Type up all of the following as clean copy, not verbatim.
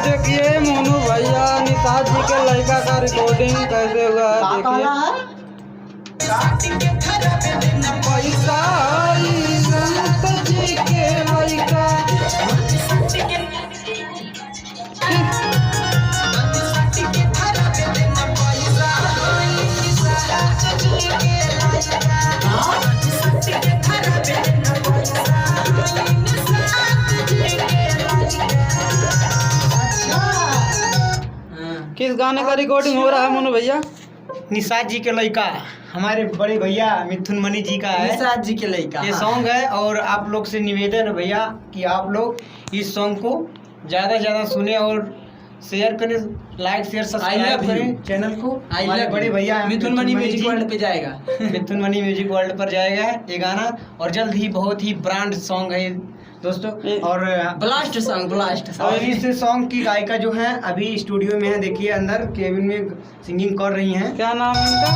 देखिए मोनू भैया निषाद जी के लड़का का रिकॉर्डिंग कैसे हुआ है देखिए। पैसा निषाद जी के लड़का किस गाने का रिकॉर्डिंग हो रहा है मोनू भैया? निषाद जी के लड़का हमारे बड़े भैया मिथुन मणि जी का है। निषाद जी के लड़का ये सॉन्ग है और आप लोग से निवेदन है भैया कि आप लोग इस सॉन्ग को ज़्यादा ज़्यादा सुने और शेयर करें, लाइक शेयर सब्सक्राइब करें चैनल को। हमारे बड़े भैया मिथुन मणि म्यूजिक वर्ल्ड पे जाएगा। मिथुन मणि म्यूजिक वर्ल्ड पर जाएगा ये गाना और जल्द ही बहुत ही ब्रांड सॉन्ग है दोस्तों। और ब्लास्ट सॉन्ग और इस सॉन्ग की गायिका जो है अभी स्टूडियो में है, देखिए अंदर केबिन में सिंगिंग कर रही हैं। क्या नाम है इनका?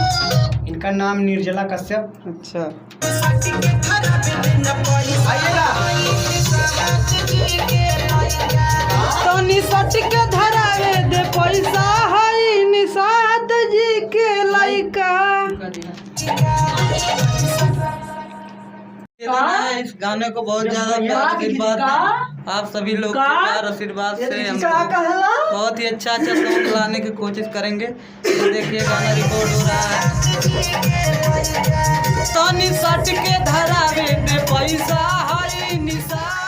इनका नाम निर्जला कश्यप। अच्छा तो निषाद के धरावे दे पैसा है निषाद जी के लड़का। इस गाने को बहुत ज्यादा प्यार आशीर्वाद आप सभी लोग के प्यार आशीर्वाद से हम बहुत ही अच्छा सॉन्ग लाने की कोशिश करेंगे। तो देखिए गाना रिकॉर्ड हो रहा है। तो निषाद के धरावे दे पैसा है निषाद।